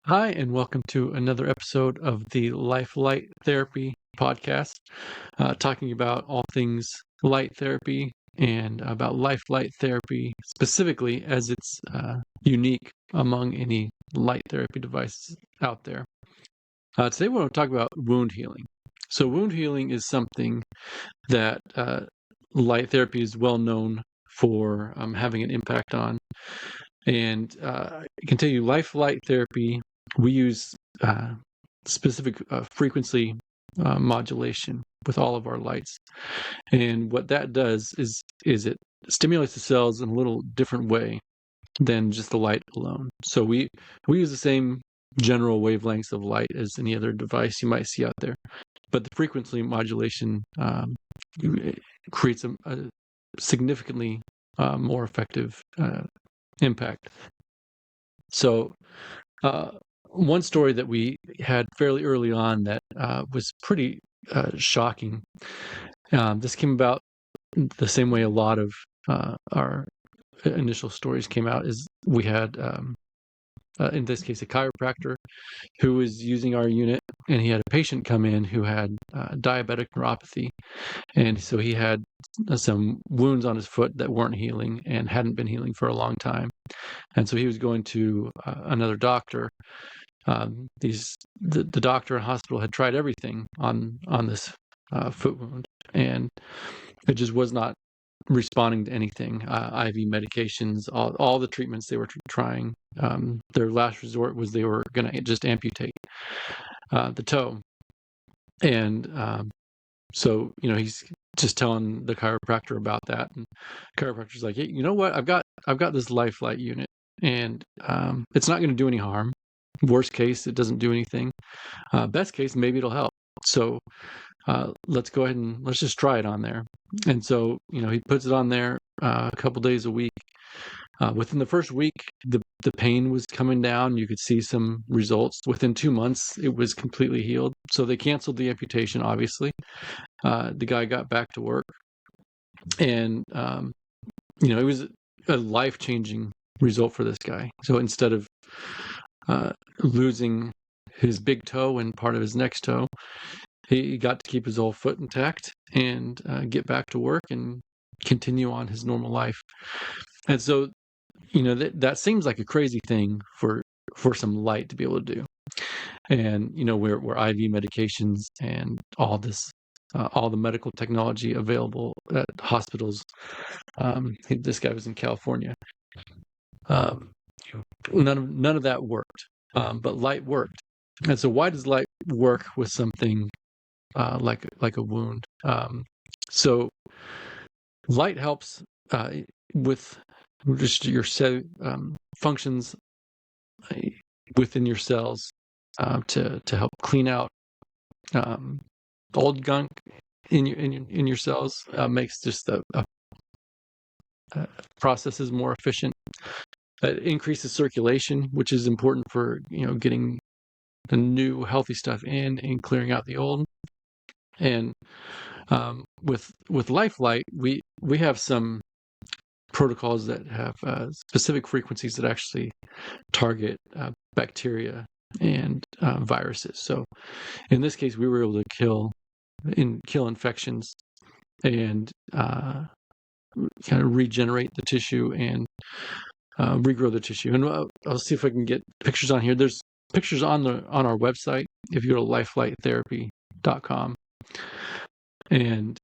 Hi, and welcome to another episode of the Life Light Therapy podcast, talking about all things light therapy and about life light therapy specifically as it's unique among any light therapy devices out there. Today, we're going to talk about wound healing. So, wound healing is something that light therapy is well known for having an impact on. And I can tell you, life light therapy, we use specific frequency modulation with all of our lights. And what that does is it stimulates the cells in a little different way than just the light alone. So we use the same general wavelengths of light as any other device you might see out there, but the frequency modulation creates a significantly more effective impact. So, one story that we had fairly early on that was pretty shocking. This came about the same way a lot of our initial stories came out. Is we had, in this case, a chiropractor who was using our unit, and he had a patient come in who had diabetic neuropathy, and so he had some wounds on his foot that weren't healing and hadn't been healing for a long time. And so he was going to another doctor. The doctor and hospital had tried everything on this foot wound, and it just was not responding to anything. IV medications, all the treatments they were trying. Their last resort was they were going to just amputate the toe, and so he's just telling the chiropractor about that, and the chiropractor's like, hey, you know what? I've got this Life Flight unit, and it's not going to do any harm. Worst case, it doesn't do anything. Best case, maybe it'll help. So let's go ahead and let's just try it on there. And so he puts it on there a couple days a week. Within the first week, the pain was coming down. You could see some results. Within 2 months, it was completely healed. So they canceled the amputation, obviously. The guy got back to work. And, it was a life-changing result for this guy. So instead of losing his big toe and part of his next toe, he got to keep his whole foot intact and get back to work and continue on his normal life. And so, that seems like a crazy thing for some light to be able to do. And where IV medications and all this, all the medical technology available at hospitals. This guy was in California. None of that worked, but light worked. And so, why does light work with something like a wound? So, light helps with just your functions within your cells to help clean out old gunk in your cells. Makes just the processes more efficient. It increases circulation, which is important for getting the new healthy stuff in and clearing out the old. And with Life Light, we have some protocols that have specific frequencies that actually target bacteria and viruses. So in this case, we were able to kill infections and kind of regenerate the tissue and regrow the tissue. And I'll see if I can get pictures on here. There's pictures on our website if you go to lifelightTherapy.com. And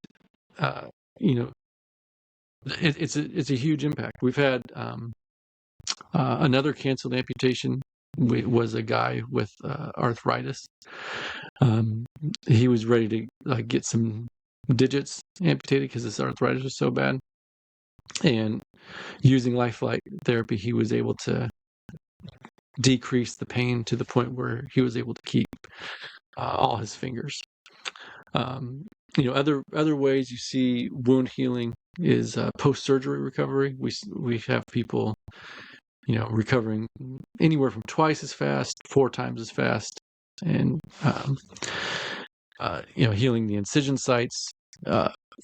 it's a huge impact. We've had another canceled amputation. Was a guy with arthritis. He was ready to get some digits amputated because his arthritis was so bad. And using Life Light therapy, he was able to decrease the pain to the point where he was able to keep all his fingers. Other ways you see wound healing is post-surgery recovery. We have people recovering anywhere from twice as fast, 4 times as fast, and healing the incision sites,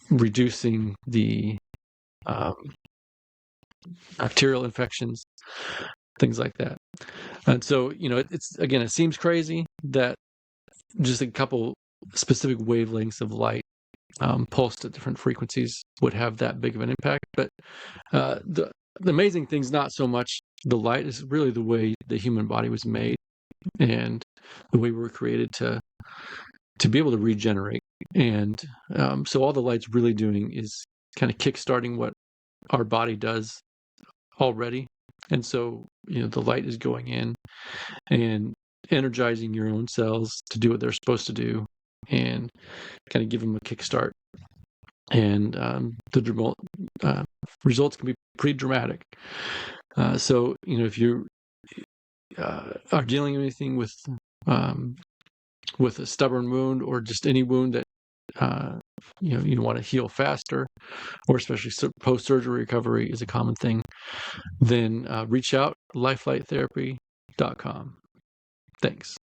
reducing the bacterial infections, things like that. And so, it seems crazy that just a couple specific wavelengths of light pulsed at different frequencies would have that big of an impact. But the amazing thing is not so much the light, is really the way the human body was made and the way we were created to be able to regenerate. And so all the light's really doing is kind of kickstarting what our body does already. And so, the light is going in and energizing your own cells to do what they're supposed to do and kind of give them a kickstart. And the results can be pretty dramatic. So, if you are dealing with anything with a stubborn wound or just any wound that you want to heal faster, or especially post-surgery recovery is a common thing, then reach out, lifelightTherapy.com. Thanks.